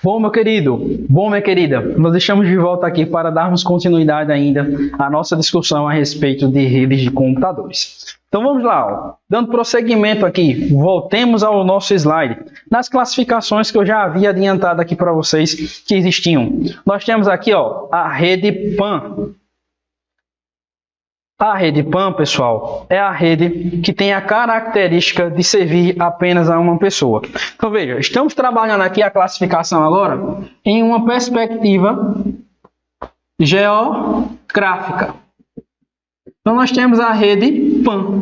Bom, meu querido, bom, minha querida, nós estamos de volta aqui para darmos continuidade ainda à nossa discussão a respeito de redes de computadores. Então vamos lá, ó. Dando prosseguimento aqui, voltemos ao nosso slide. Nas classificações que eu já havia adiantado aqui para vocês que existiam. Nós temos aqui, ó, a rede PAN. A rede PAN, pessoal, é a rede que tem a característica de servir apenas a uma pessoa. Então, veja, estamos trabalhando aqui a classificação agora em uma perspectiva geográfica. Então, nós temos a rede PAN.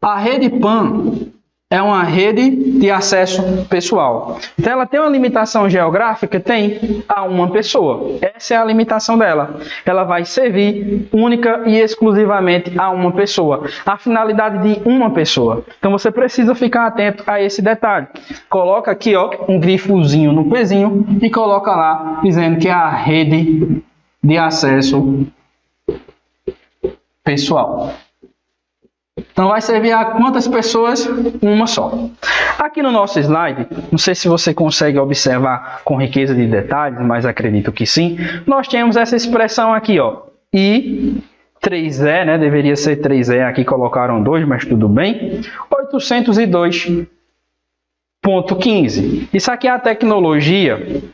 A rede PAN é uma rede de acesso pessoal. Então, ela tem uma limitação geográfica? Tem, a uma pessoa. Essa é a limitação dela. Ela vai servir única e exclusivamente a uma pessoa. A finalidade de uma pessoa. Então, você precisa ficar atento a esse detalhe. Coloca aqui, ó, um grifozinho no pezinho e coloca lá, dizendo que é a rede de acesso pessoal. Então, vai servir a quantas pessoas? Uma só. Aqui no nosso slide, não sei se você consegue observar com riqueza de detalhes, mas acredito que sim. Nós temos essa expressão aqui, ó, I3E, né? Deveria ser 3E, aqui colocaram 2, mas tudo bem. 802.15. Isso aqui é a tecnologia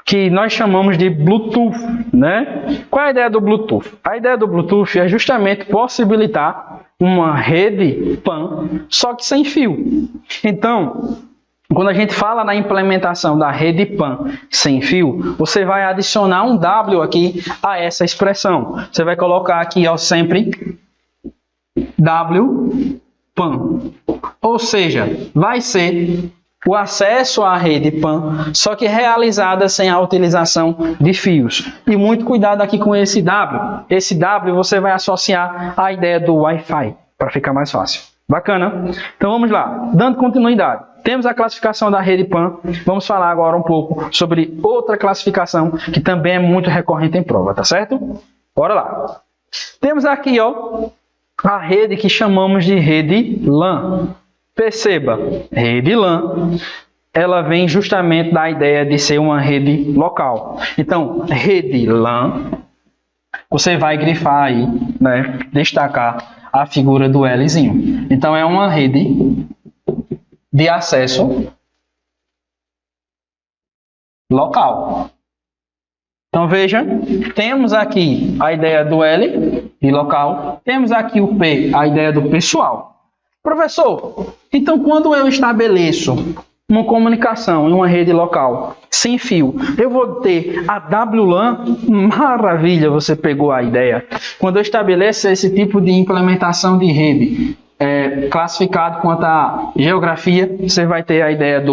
que nós chamamos de Bluetooth, né? Qual é a ideia do Bluetooth? A ideia do Bluetooth é justamente possibilitar uma rede PAN, só que sem fio. Então, quando a gente fala na implementação da rede PAN sem fio, você vai adicionar um W aqui a essa expressão. Você vai colocar aqui, ó, sempre W PAN. Ou seja, vai ser o acesso à rede PAN, só que realizada sem a utilização de fios. E muito cuidado aqui com esse W. Esse W você vai associar à ideia do Wi-Fi, para ficar mais fácil. Bacana? Então vamos lá, dando continuidade. Temos a classificação da rede PAN. Vamos falar agora um pouco sobre outra classificação que também é muito recorrente em prova, tá certo? Bora lá. Temos aqui, ó, a rede que chamamos de rede LAN. Perceba, rede LAN, ela vem justamente da ideia de ser uma rede local. Então, rede LAN, você vai grifar aí, né, destacar a figura do Lzinho. Então, é uma rede de acesso local. Então, veja, temos aqui a ideia do L, de local, temos aqui o P, a ideia do pessoal. Professor, então quando eu estabeleço uma comunicação em uma rede local sem fio, eu vou ter a WLAN? Maravilha, você pegou a ideia. Quando eu estabeleço esse tipo de implementação de rede classificado quanto à geografia, você vai ter a ideia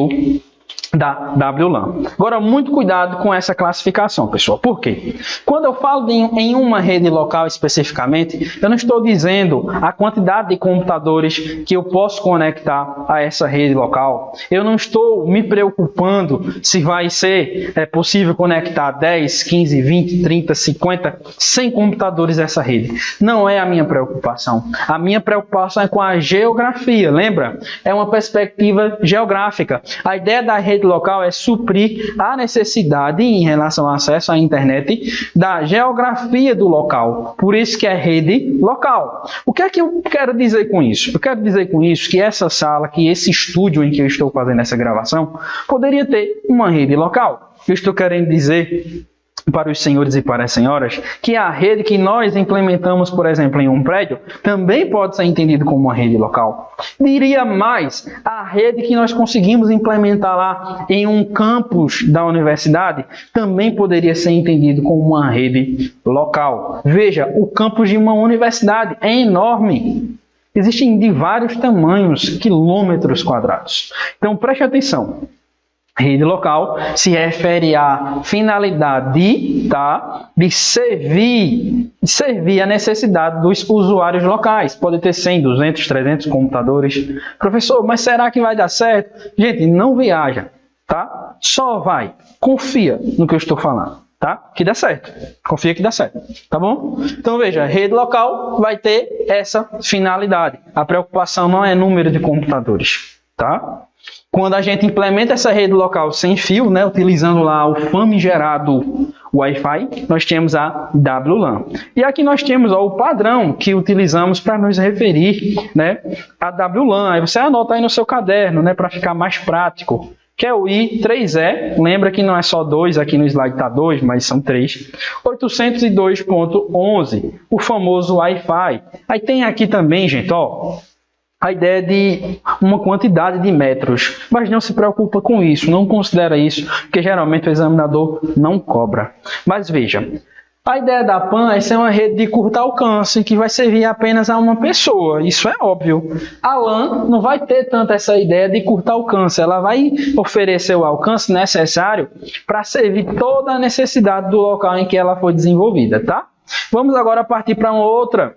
da WLAN. Agora, muito cuidado com essa classificação, pessoal. Por quê? Quando eu falo em uma rede local especificamente, eu não estou dizendo a quantidade de computadores que eu posso conectar a essa rede local. Eu não estou me preocupando se vai ser possível conectar 10, 15, 20, 30, 50, 100 computadores a essa rede. Não é a minha preocupação. A minha preocupação é com a geografia. Lembra? É uma perspectiva geográfica. A ideia da rede local é suprir a necessidade em relação ao acesso à internet da geografia do local. Por isso que é rede local. O que é que eu quero dizer com isso? Eu quero dizer com isso que essa sala, que esse estúdio em que eu estou fazendo essa gravação, poderia ter uma rede local. Eu estou querendo dizer para os senhores e para as senhoras que a rede que nós implementamos, por exemplo, em um prédio, também pode ser entendido como uma rede local. Diria mais, a rede que nós conseguimos implementar lá em um campus da universidade também poderia ser entendido como uma rede local. Veja, o campus de uma universidade é enorme. Existem de vários tamanhos, quilômetros quadrados. Então, preste atenção. Rede local se refere à finalidade de servir a necessidade dos usuários locais. Pode ter 100, 200, 300 computadores. Professor, mas será que vai dar certo? Gente, não viaja, tá? Só vai. Confia no que eu estou falando, tá? Que dá certo. Confia que dá certo, tá bom? Então veja, rede local vai ter essa finalidade. A preocupação não é número de computadores, tá? Quando a gente implementa essa rede local sem fio, né, utilizando lá o famigerado Wi-Fi, nós temos a WLAN. E aqui nós temos o padrão que utilizamos para nos referir, né, a WLAN. Aí você anota aí no seu caderno, né, para ficar mais prático, que é o I3E. Lembra que não é só 2, aqui no slide está 2, mas são 3. 802.11, o famoso Wi-Fi. Aí tem aqui também, gente, ó, a ideia de uma quantidade de metros, mas não se preocupa com isso, não considera isso, porque geralmente o examinador não cobra. Mas veja, a ideia da PAN é ser uma rede de curto alcance, que vai servir apenas a uma pessoa, isso é óbvio. A LAN não vai ter tanto essa ideia de curto alcance, ela vai oferecer o alcance necessário para servir toda a necessidade do local em que ela foi desenvolvida, tá? Vamos agora partir para uma outra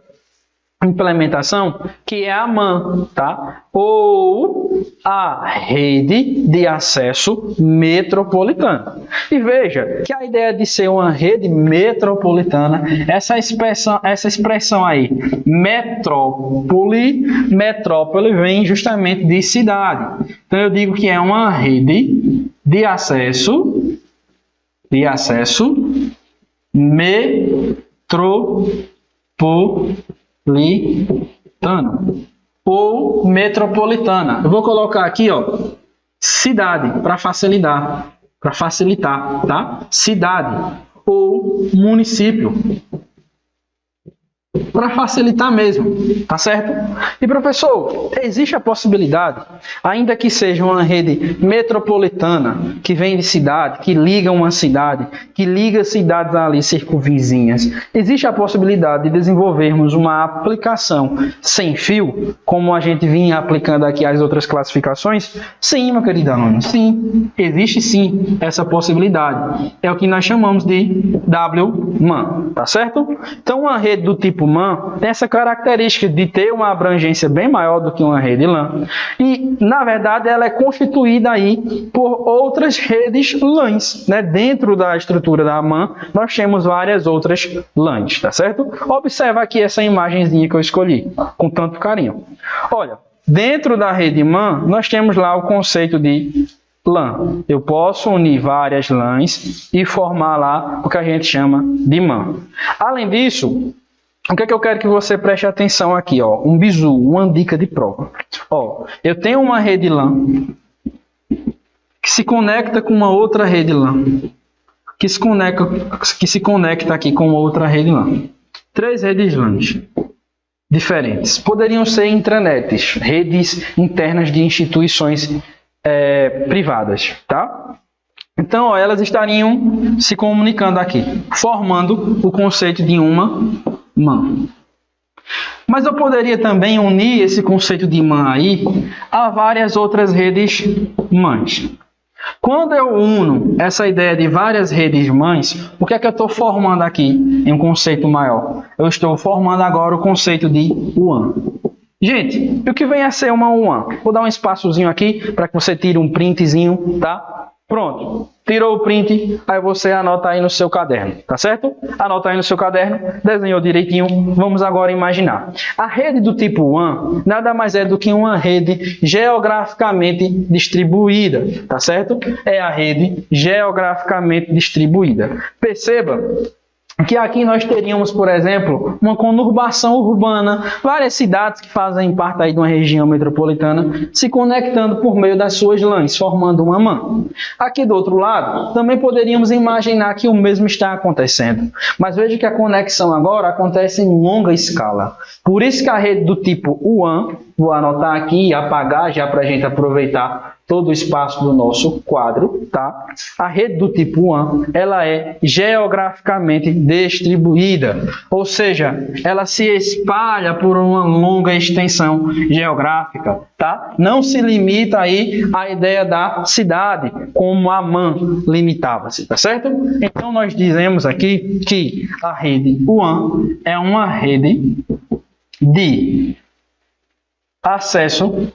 implementação, que é a MAN, tá? Ou a rede de acesso metropolitana. E veja que a ideia de ser uma rede metropolitana, essa expressão aí, metrópole vem justamente de cidade. Então eu digo que é uma rede de acesso metropolitana ou metropolitana. Eu vou colocar aqui, ó, cidade para facilitar, tá? Cidade ou município, para facilitar mesmo, tá certo? E professor, existe a possibilidade, ainda que seja uma rede metropolitana, que vem de cidade, que liga uma cidade, que liga cidades ali circunvizinhas, existe a possibilidade de desenvolvermos uma aplicação sem fio, como a gente vinha aplicando aqui as outras classificações? Sim, meu querido aluno, sim, existe sim essa possibilidade. É o que nós chamamos de WMAN, tá certo? Então, uma rede do tipo MAN tem essa característica de ter uma abrangência bem maior do que uma rede LAN e, na verdade, ela é constituída aí por outras redes LANs, né? Dentro da estrutura da MAN, nós temos várias outras LANs, tá certo? Observa aqui essa imagenzinha que eu escolhi, com tanto carinho. Olha, dentro da rede MAN, nós temos lá o conceito de LAN. Eu posso unir várias LANs e formar lá o que a gente chama de MAN. Além disso, o que é que eu quero que você preste atenção aqui, ó? Um bizu, uma dica de prova. Ó, eu tenho uma rede LAN que se conecta com uma outra rede LAN, que se conecta aqui com outra rede LAN. 3 redes LANs diferentes. Poderiam ser intranets, redes internas de instituições privadas, tá? Então, ó, elas estariam se comunicando aqui, formando o conceito de uma MAN. Mas eu poderia também unir esse conceito de MAN aí a várias outras redes MANs. Quando eu uno essa ideia de várias redes MANs, o que é que eu estou formando aqui em um conceito maior? Eu estou formando agora o conceito de WAN. Gente, o que vem a ser uma WAN? Vou dar um espaçozinho aqui para que você tire um printzinho, tá? Pronto, tirou o print, aí você anota aí no seu caderno, tá certo? Anota aí no seu caderno, desenhou direitinho, vamos agora imaginar. A rede do tipo WAN nada mais é do que uma rede geograficamente distribuída, tá certo? É a rede geograficamente distribuída. Perceba que aqui nós teríamos, por exemplo, uma conurbação urbana, várias cidades que fazem parte aí de uma região metropolitana se conectando por meio das suas LANs, formando uma MAN. Aqui do outro lado, também poderíamos imaginar que o mesmo está acontecendo. Mas veja que a conexão agora acontece em longa escala. Por isso que a rede do tipo WAN, vou anotar aqui e apagar já para a gente aproveitar todo o espaço do nosso quadro, tá? A rede do tipo WAN, ela é geograficamente distribuída, ou seja, ela se espalha por uma longa extensão geográfica, tá? Não se limita aí à ideia da cidade, como a MAN limitava-se, tá certo? Então nós dizemos aqui que a rede WAN é uma rede de acesso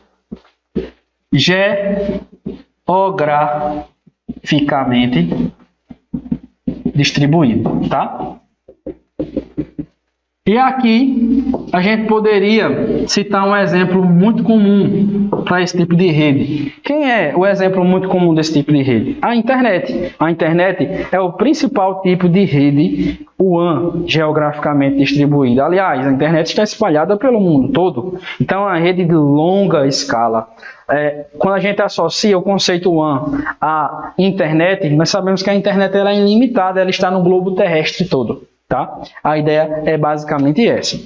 geograficamente distribuído, tá? E aqui a gente poderia citar um exemplo muito comum para esse tipo de rede. Quem é o exemplo muito comum desse tipo de rede? A internet. A internet é o principal tipo de rede WAN geograficamente distribuída. Aliás, a internet está espalhada pelo mundo todo. Então, é uma rede de longa escala. Quando a gente associa o conceito WAN à internet, nós sabemos que a internet ela é ilimitada, ela está no globo terrestre todo. Tá? A ideia é basicamente essa.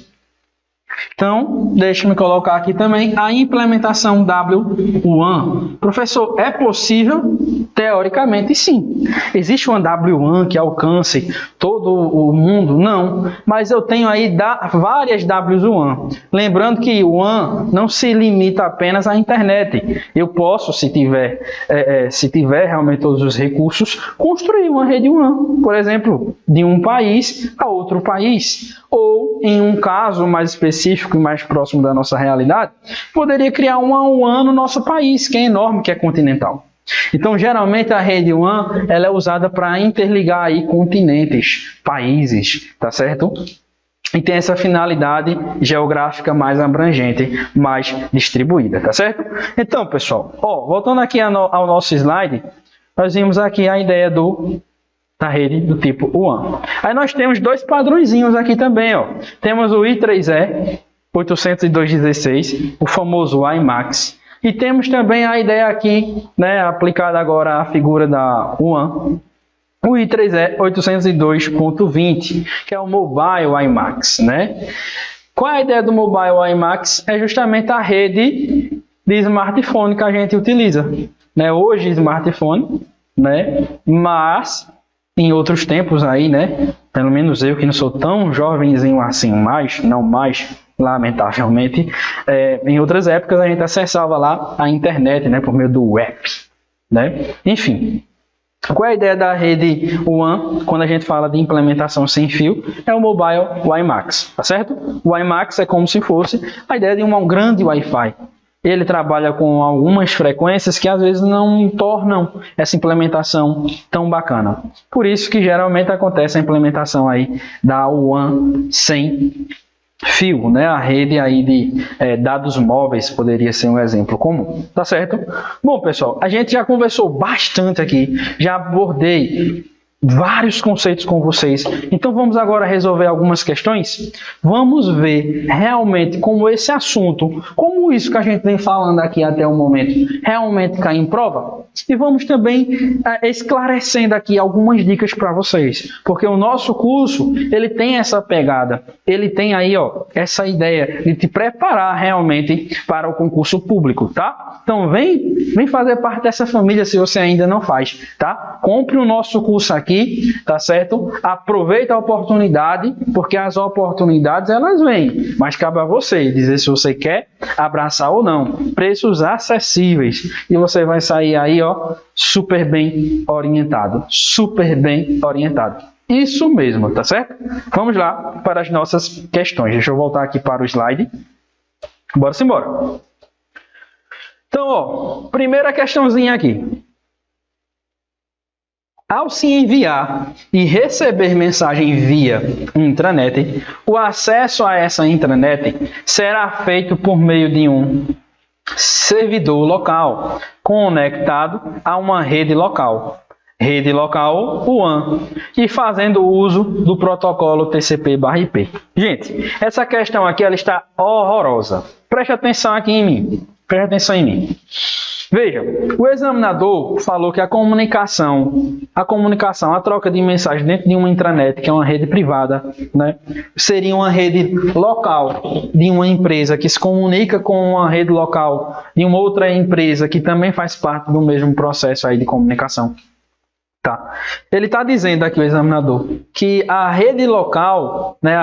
Então, deixa-me colocar aqui também a implementação WWAN. Professor, é possível? Teoricamente, sim. Existe uma WWAN que alcance todo o mundo? Não. Mas eu tenho aí várias WWAN. Lembrando que o WAN não se limita apenas à internet. Eu posso, se tiver realmente todos os recursos, construir uma rede WAN, por exemplo, de um país a outro país. Ou, em um caso mais específico e mais próximo da nossa realidade, poderia criar uma WAN no nosso país, que é enorme, que é continental. Então, geralmente, a rede WAN ela é usada para interligar aí continentes, países, tá certo? E tem essa finalidade geográfica mais abrangente, mais distribuída, tá certo? Então, pessoal, voltando aqui ao nosso slide, nós vimos aqui a ideia da rede do tipo WAN. Aí nós temos dois padrõezinhos aqui também, ó. Temos o I3E 802.16, o famoso WiMAX, e temos também a ideia aqui, né, aplicada agora à figura da WAN, o I3E 802.20, que é o Mobile WiMAX, né? Qual é a ideia do Mobile WiMAX? É justamente a rede de smartphone que a gente utiliza, né? Hoje smartphone, né? Mas em outros tempos aí, né? Pelo menos eu que não sou tão jovenzinho assim, não mais, lamentavelmente, em outras épocas a gente acessava lá a internet, né? Por meio do web, né? Enfim. Qual é a ideia da rede WAN quando a gente fala de implementação sem fio? É o Mobile WiMAX, tá certo? O WiMAX é como se fosse a ideia de um grande Wi-Fi. Ele trabalha com algumas frequências que às vezes não tornam essa implementação tão bacana. Por isso que geralmente acontece a implementação aí da WAN sem fio, né? A rede aí de dados móveis poderia ser um exemplo comum, tá certo? Bom, pessoal, a gente já conversou bastante aqui, já abordei vários conceitos com vocês. Então vamos agora resolver algumas questões. Vamos ver realmente como esse assunto, como isso que a gente vem falando aqui até o momento, realmente cai em prova. E vamos também esclarecendo aqui algumas dicas para vocês, porque o nosso curso ele tem essa pegada, ele tem aí essa ideia de te preparar realmente para o concurso público, tá? Então vem fazer parte dessa família se você ainda não faz, tá? Compre o nosso curso aqui, tá certo? Aproveita a oportunidade, porque as oportunidades elas vêm, mas cabe a você dizer se você quer abraçar ou não. Preços acessíveis e você vai sair aí, super bem orientado, super bem orientado. Isso mesmo, tá certo? Vamos lá para as nossas questões. Deixa eu voltar aqui para o slide. Bora embora. Então, primeira questãozinha aqui. Ao se enviar e receber mensagem via intranet, o acesso a essa intranet será feito por meio de um servidor local conectado a uma rede local WAN, e fazendo uso do protocolo TCP/IP. Gente, essa questão aqui ela está horrorosa. Preste atenção aqui em mim. Preste atenção em mim. Veja, o examinador falou que a comunicação, a troca de mensagem dentro de uma intranet, que é uma rede privada, né, seria uma rede local de uma empresa que se comunica com uma rede local de uma outra empresa que também faz parte do mesmo processo aí de comunicação. Tá. Ele está dizendo aqui, o examinador, que a rede local, né,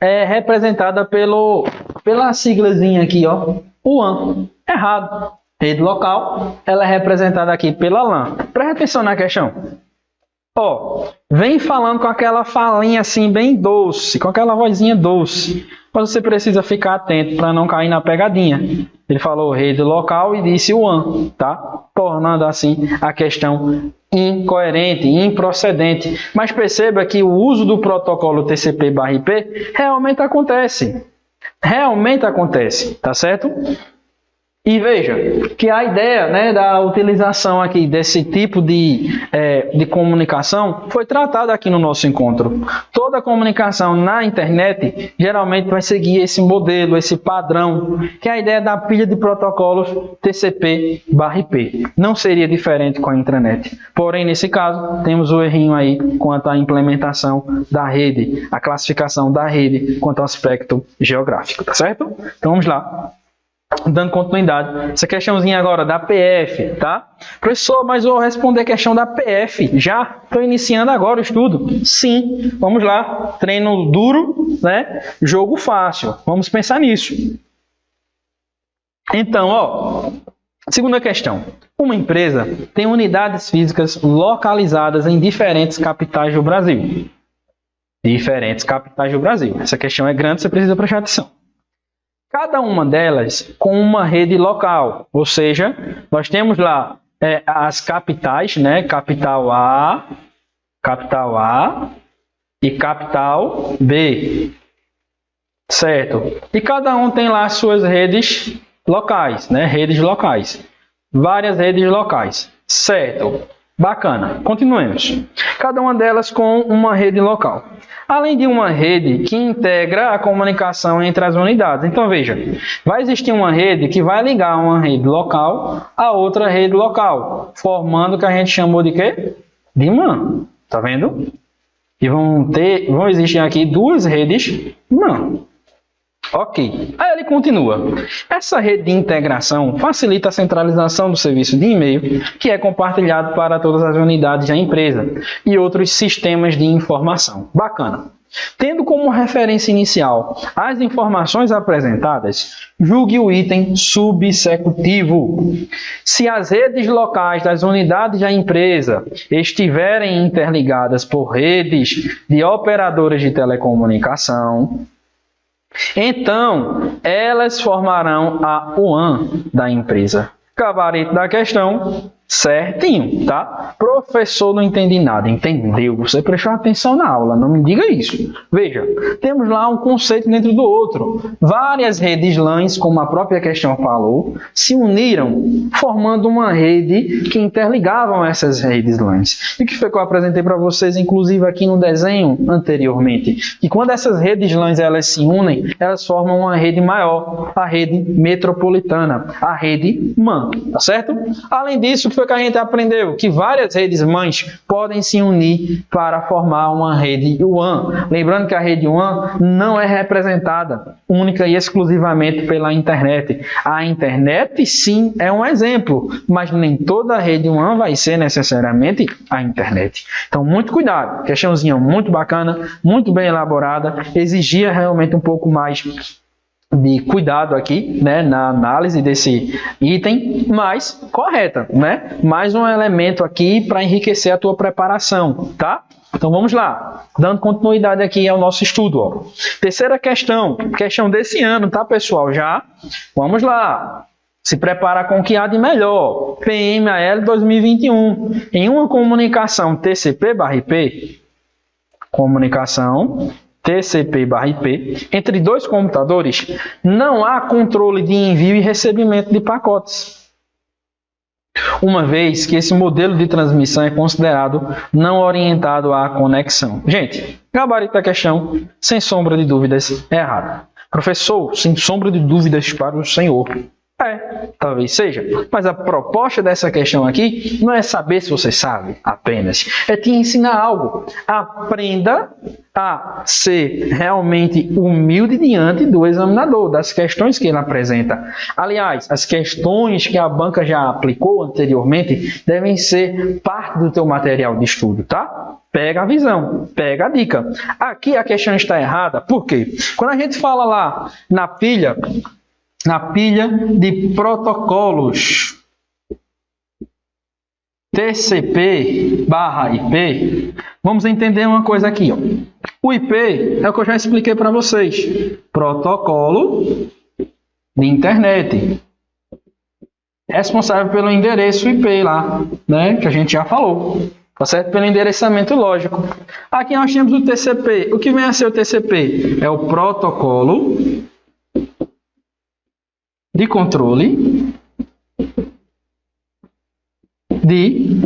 é representada pela siglazinha aqui, WAN. Errado. Rede local, ela é representada aqui pela LAN. Presta atenção na questão. Vem falando com aquela falinha assim bem doce, com aquela vozinha doce. mas você precisa ficar atento para não cair na pegadinha. Ele falou rede local e disse WAN, tá? Tornando assim a questão incoerente, improcedente. Mas perceba que o uso do protocolo TCP/IP realmente acontece. Realmente acontece, tá certo? E veja que a ideia, né, da utilização aqui desse tipo de comunicação foi tratada aqui no nosso encontro. Toda comunicação na internet geralmente vai seguir esse modelo, esse padrão, que é a ideia da pilha de protocolos TCP/IP. Não seria diferente com a intranet. Porém, nesse caso, temos o errinho aí quanto à implementação da rede, a classificação da rede quanto ao aspecto geográfico, tá certo? Então vamos lá. Dando continuidade, essa questãozinha agora da PF, tá? Professor, mas eu vou responder a questão da PF. Já estou iniciando agora o estudo. Sim, vamos lá. Treino duro, né? Jogo fácil. Vamos pensar nisso. Então, ó, segunda questão. Uma empresa tem unidades físicas localizadas em diferentes capitais do Brasil. Diferentes capitais do Brasil. Essa questão é grande, você precisa prestar atenção. Cada uma delas com uma rede local, ou seja, nós temos lá as capitais, né? Capital A e capital B, certo? E cada um tem lá suas redes locais, né? Redes locais, várias redes locais, certo? Bacana, continuemos. Cada uma delas com uma rede local. Além de uma rede que integra a comunicação entre as unidades. Então, veja, vai existir uma rede que vai ligar uma rede local a outra rede local, formando o que a gente chamou de quê? De MAN. Tá vendo? E vão existir aqui duas redes MAN. Ok. Aí ele continua. Essa rede de integração facilita a centralização do serviço de e-mail, que é compartilhado para todas as unidades da empresa e outros sistemas de informação. Bacana. Tendo como referência inicial as informações apresentadas, julgue o item subsecutivo. Se as redes locais das unidades da empresa estiverem interligadas por redes de operadoras de telecomunicação, então, elas formarão a WAN da empresa. Gabarito da questão, certinho, tá? Professor, não entendi nada. Entendeu? Você prestou atenção na aula, não me diga isso. Veja, temos lá um conceito dentro do outro. Várias redes LANs, como a própria questão falou, se uniram, formando uma rede que interligavam essas redes LANs. E o que foi que eu apresentei para vocês, inclusive aqui no desenho anteriormente? Que quando essas redes LANs elas se unem, elas formam uma rede maior, a rede metropolitana, a rede MAN, tá certo? Além disso, o que foi que a gente aprendeu? Que várias redes mães podem se unir para formar uma rede WAN. Lembrando que a rede WAN não é representada única e exclusivamente pela internet. A internet, sim, é um exemplo, mas nem toda a rede WAN vai ser necessariamente a internet. Então, muito cuidado. Questãozinha muito bacana, muito bem elaborada, exigia realmente um pouco mais de cuidado aqui, né, na análise desse item, mas correta, né? Mais um elemento aqui para enriquecer a tua preparação, tá? Então vamos lá, dando continuidade aqui ao nosso estudo, ó. Terceira questão desse ano, tá, pessoal? Já, vamos lá. Se prepara com o que há de melhor. PMAL 2021. Em uma comunicação TCP/IP, TCP/IP, entre dois computadores, não há controle de envio e recebimento de pacotes, uma vez que esse modelo de transmissão é considerado não orientado à conexão. Gente, gabarito da questão, sem sombra de dúvidas, é errado. Professor, sem sombra de dúvidas para o senhor. Talvez seja, mas a proposta dessa questão aqui não é saber se você sabe apenas, é te ensinar algo. Aprenda a ser realmente humilde diante do examinador, das questões que ele apresenta. Aliás, as questões que a banca já aplicou anteriormente devem ser parte do teu material de estudo, tá? Pega a visão, pega a dica. Aqui a questão está errada, por quê? Quando a gente fala lá na pilha de protocolos TCP/IP, vamos entender uma coisa aqui, ó. O IP é o que eu já expliquei para vocês. Protocolo de internet. Responsável pelo endereço IP lá, né? Que a gente já falou. Tá certo? Pelo endereçamento lógico. Aqui nós temos o TCP. O que vem a ser o TCP? É o protocolo de controle de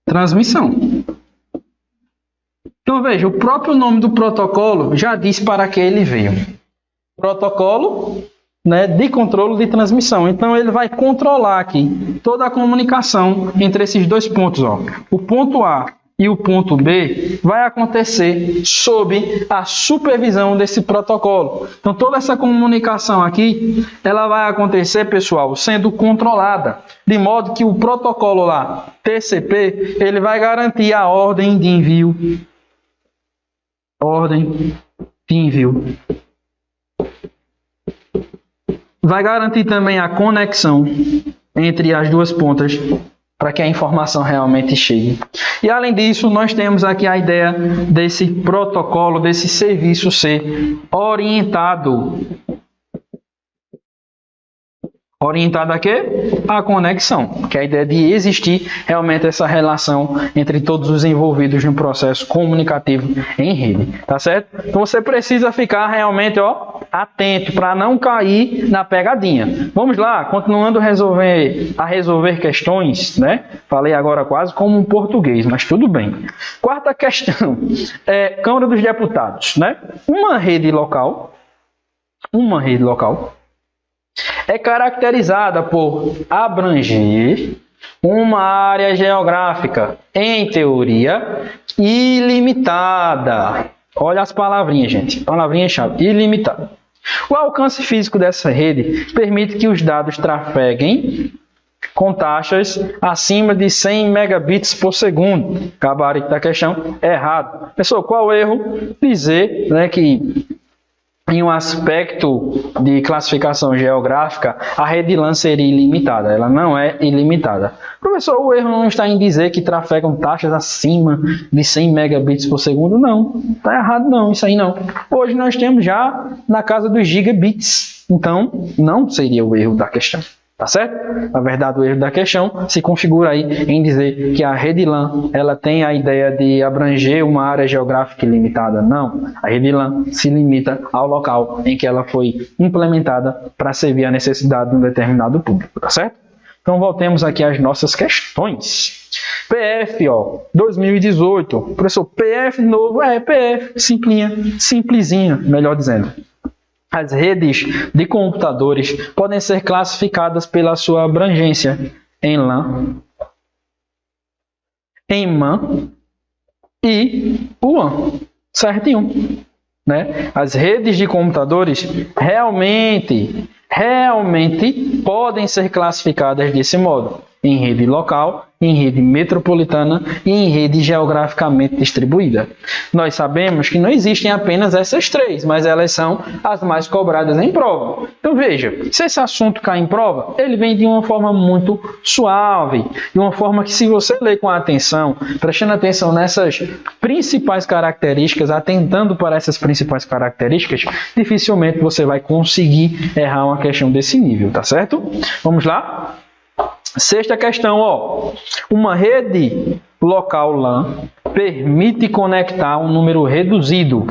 transmissão. Então veja, o próprio nome do protocolo já diz para que ele veio. Protocolo, né, de controle de transmissão. Então ele vai controlar aqui toda a comunicação entre esses dois pontos. Ó. O ponto A e o ponto B vai acontecer sob a supervisão desse protocolo. Então toda essa comunicação aqui, ela vai acontecer, pessoal, sendo controlada, de modo que o protocolo lá, TCP, ele vai garantir a ordem de envio. Ordem de envio. Vai garantir também a conexão entre as duas pontas para que a informação realmente chegue. E além disso, nós temos aqui a ideia desse protocolo, desse serviço ser orientado. Orientado a quê? A conexão, que é a ideia de existir realmente essa relação entre todos os envolvidos no processo comunicativo em rede, tá certo? Então você precisa ficar realmente, ó, atento para não cair na pegadinha. Vamos lá, continuando a resolver questões, né? Falei agora quase como um português, mas tudo bem. Quarta questão é Câmara dos Deputados, né? Uma rede local é caracterizada por abranger uma área geográfica, em teoria, ilimitada. Olha as palavrinhas, gente. Palavrinha-chave, ilimitada. O alcance físico dessa rede permite que os dados trafeguem com taxas acima de 100 megabits por segundo. Gabarito da questão, errado. Pessoal, qual o erro? Dizer, né, que em um aspecto de classificação geográfica, a rede LAN seria ilimitada. Ela não é ilimitada. Professor, o erro não está em dizer que trafegam taxas acima de 100 megabits por segundo? Não, está errado não, isso aí não. Hoje nós temos já na casa dos gigabits. Então, não seria o erro da questão. Tá certo? Na verdade, o erro da questão se configura aí em dizer que a rede LAN ela tem a ideia de abranger uma área geográfica ilimitada. Não, a rede LAN se limita ao local em que ela foi implementada para servir a necessidade de um determinado público. Tá certo? Então, voltemos aqui às nossas questões. PF, ó, 2018. Professor, PF novo? PF, simplesinha, melhor dizendo. As redes de computadores podem ser classificadas pela sua abrangência em LAN, em MAN e WAN, certinho, né? As redes de computadores realmente podem ser classificadas desse modo, em rede local, em rede metropolitana e em rede geograficamente distribuída. Nós sabemos que não existem apenas essas três, mas elas são as mais cobradas em prova. Então veja, se esse assunto cai em prova, ele vem de uma forma muito suave, de uma forma que se você ler com atenção, prestando atenção nessas principais características, atentando para essas principais características, dificilmente você vai conseguir errar uma questão desse nível, tá certo? Vamos lá? Sexta questão, ó. Uma rede local LAN permite conectar um número reduzido.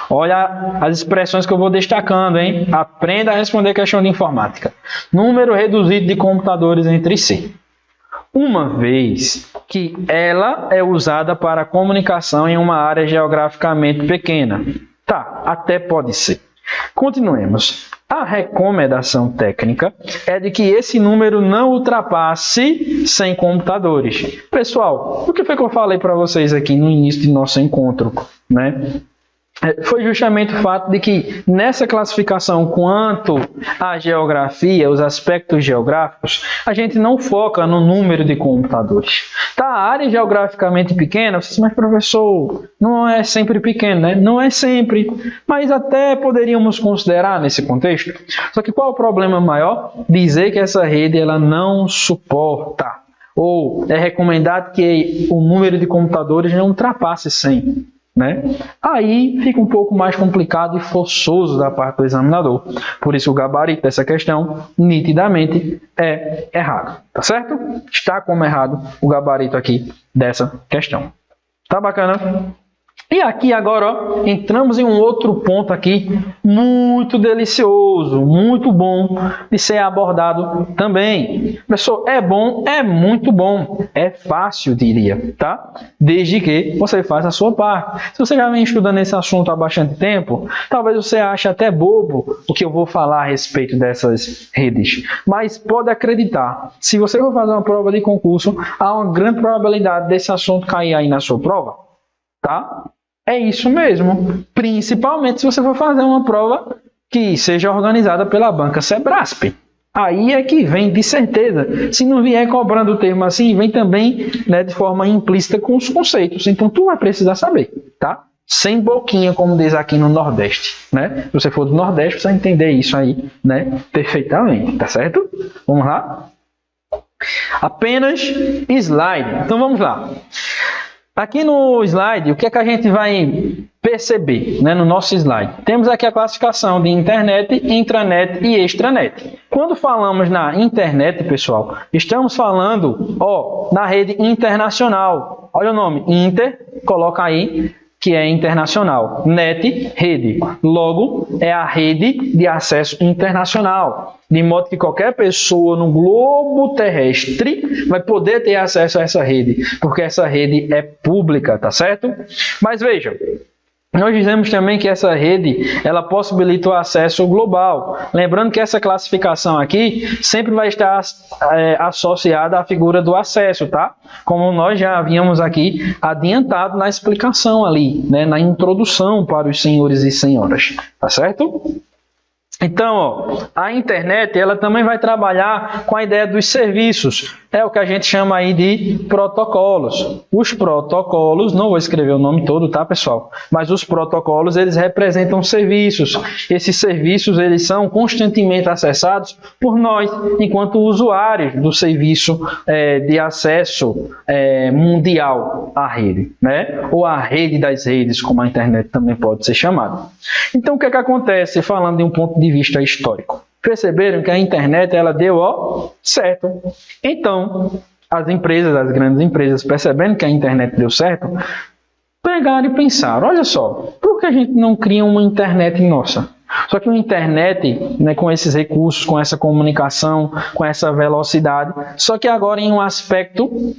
Olha as expressões que eu vou destacando, hein? Aprenda a responder questão de informática. Número reduzido de computadores entre si. Uma vez que ela é usada para comunicação em uma área geograficamente pequena. Tá, até pode ser. Continuemos. A recomendação técnica é de que esse número não ultrapasse 100 computadores. Pessoal, o que foi que eu falei para vocês aqui no início de nosso encontro, né? Foi justamente o fato de que nessa classificação quanto à geografia, os aspectos geográficos, a gente não foca no número de computadores. Tá, a área geograficamente pequena, você diz, mas professor, não é sempre pequeno, né? Não é sempre, mas até poderíamos considerar nesse contexto. Só que qual é o problema maior? Dizer que essa rede ela não suporta, ou é recomendado que o número de computadores não ultrapasse 100. né? Aí fica um pouco mais complicado e forçoso da parte do examinador. Por isso o gabarito dessa questão nitidamente é errado, tá certo? Está como errado o gabarito aqui dessa questão. Tá bacana? E aqui agora, ó, entramos em um outro ponto aqui muito delicioso, muito bom de ser abordado também. Pessoal, é bom, é muito bom, é fácil, diria, tá? Desde que você faça a sua parte. Se você já vem estudando esse assunto há bastante tempo, talvez você ache até bobo o que eu vou falar a respeito dessas redes. Mas pode acreditar, se você for fazer uma prova de concurso, há uma grande probabilidade desse assunto cair aí na sua prova, tá? É isso mesmo, principalmente se você for fazer uma prova que seja organizada pela banca Sebrasp. Aí é que vem de certeza. Se não vier cobrando o termo assim, vem também, né, de forma implícita com os conceitos. Então tu vai precisar saber, tá? Sem boquinha, como diz aqui no Nordeste, né? Se você for do Nordeste, você vai entender isso aí, né, perfeitamente, tá certo? Vamos lá? Apenas slide. Então vamos lá. Aqui no slide, o que é que a gente vai perceber, né, no nosso slide? Temos aqui a classificação de internet, intranet e extranet. Quando falamos na internet, pessoal, estamos falando, ó, na rede internacional. Olha o nome, inter, coloca aí, que é internacional. Net, rede. Logo, é a rede de acesso internacional. De modo que qualquer pessoa no globo terrestre vai poder ter acesso a essa rede, porque essa rede é pública, tá certo? Mas veja, nós dizemos também que essa rede, ela possibilita o acesso global. Lembrando que essa classificação aqui sempre vai estar associada à figura do acesso, tá? Como nós já havíamos aqui adiantado na explicação ali, né? Na introdução para os senhores e senhoras, tá certo? Então, ó, a internet, ela também vai trabalhar com a ideia dos serviços. É o que a gente chama aí de protocolos. Os protocolos, não vou escrever o nome todo, tá, pessoal? Mas os protocolos, eles representam serviços. Esses serviços, eles são constantemente acessados por nós, enquanto usuários do serviço de acesso mundial à rede, né? Ou a rede das redes, como a internet também pode ser chamada. Então, o que é que acontece, falando de um ponto de vista histórico? Perceberam que a internet, ela deu, ó, certo. Então, as empresas, as grandes empresas, percebendo que a internet deu certo, pegaram e pensaram, olha só, por que a gente não cria uma internet nossa? Só que uma internet, né, com esses recursos, com essa comunicação, com essa velocidade, só que agora em um aspecto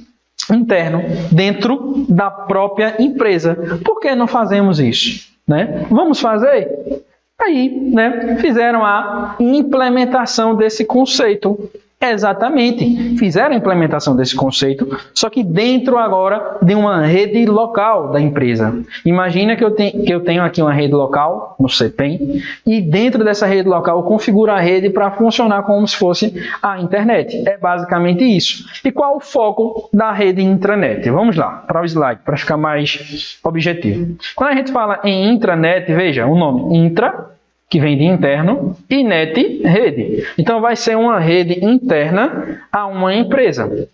interno, dentro da própria empresa. Por que não fazemos isso? Né? Vamos fazer? Aí, né, fizeram a implementação desse conceito. Exatamente, fizeram a implementação desse conceito, só que dentro agora de uma rede local da empresa. Imagina que eu tenho aqui uma rede local, no CEPEM, e dentro dessa rede local eu configuro a rede para funcionar como se fosse a internet. É basicamente isso. E qual o foco da rede intranet? Vamos lá, para o slide, para ficar mais objetivo. Quando a gente fala em intranet, veja o nome intra, que vem de interno, e net, rede. Então, vai ser uma rede interna a uma empresa.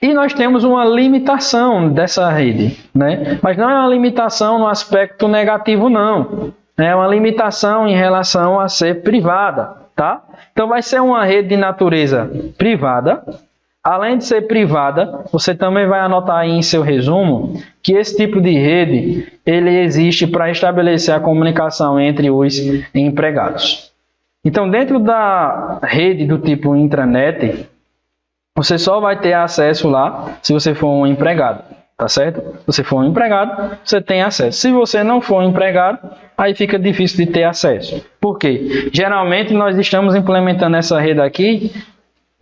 E nós temos uma limitação dessa rede, né? Mas não é uma limitação no aspecto negativo, não. É uma limitação em relação a ser privada, tá? Então, vai ser uma rede de natureza privada. Além de ser privada, você também vai anotar aí em seu resumo que esse tipo de rede ele existe para estabelecer a comunicação entre os empregados. Então, dentro da rede do tipo intranet, você só vai ter acesso lá se você for um empregado, tá certo? Se você for um empregado, você tem acesso. Se você não for um empregado, aí fica difícil de ter acesso. Por quê? Geralmente, nós estamos implementando essa rede aqui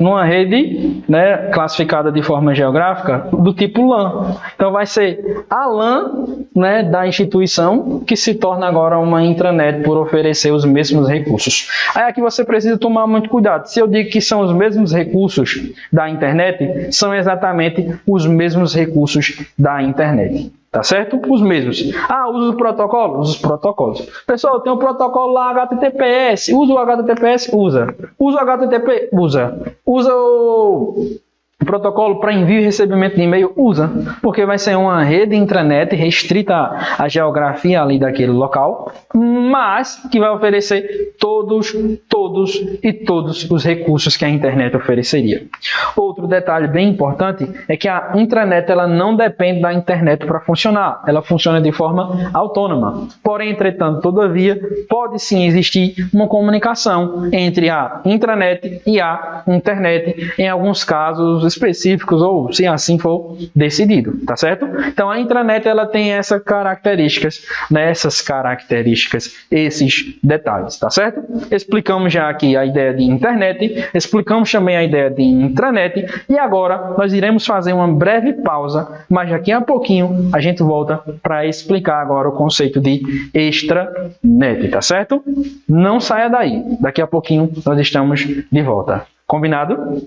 numa rede, né, classificada de forma geográfica do tipo LAN. Então vai ser a LAN, né, da instituição que se torna agora uma intranet por oferecer os mesmos recursos. Aí aqui você precisa tomar muito cuidado. Se eu digo que são os mesmos recursos da internet, são exatamente os mesmos recursos da internet. Tá certo? Os mesmos. Ah, usa o protocolo? Usa os protocolos. Pessoal, tem um protocolo lá, HTTPS. Usa o HTTPS? Usa. Usa o HTTP? Usa. Usa o O protocolo para envio e recebimento de e-mail usa, porque vai ser uma rede intranet restrita à geografia ali daquele local, mas que vai oferecer todos os recursos que a internet ofereceria. Outro detalhe bem importante é que a intranet ela não depende da internet para funcionar, ela funciona de forma autônoma. Porém, entretanto, todavia, pode sim existir uma comunicação entre a intranet e a internet em alguns casos específicos ou se assim for decidido, tá certo? Então a intranet ela tem essas características, esses detalhes, tá certo? Explicamos já aqui a ideia de internet, explicamos também a ideia de intranet e agora nós iremos fazer uma breve pausa, mas daqui a pouquinho a gente volta para explicar agora o conceito de extranet, tá certo? Não saia daí, daqui a pouquinho nós estamos de volta. Combinado?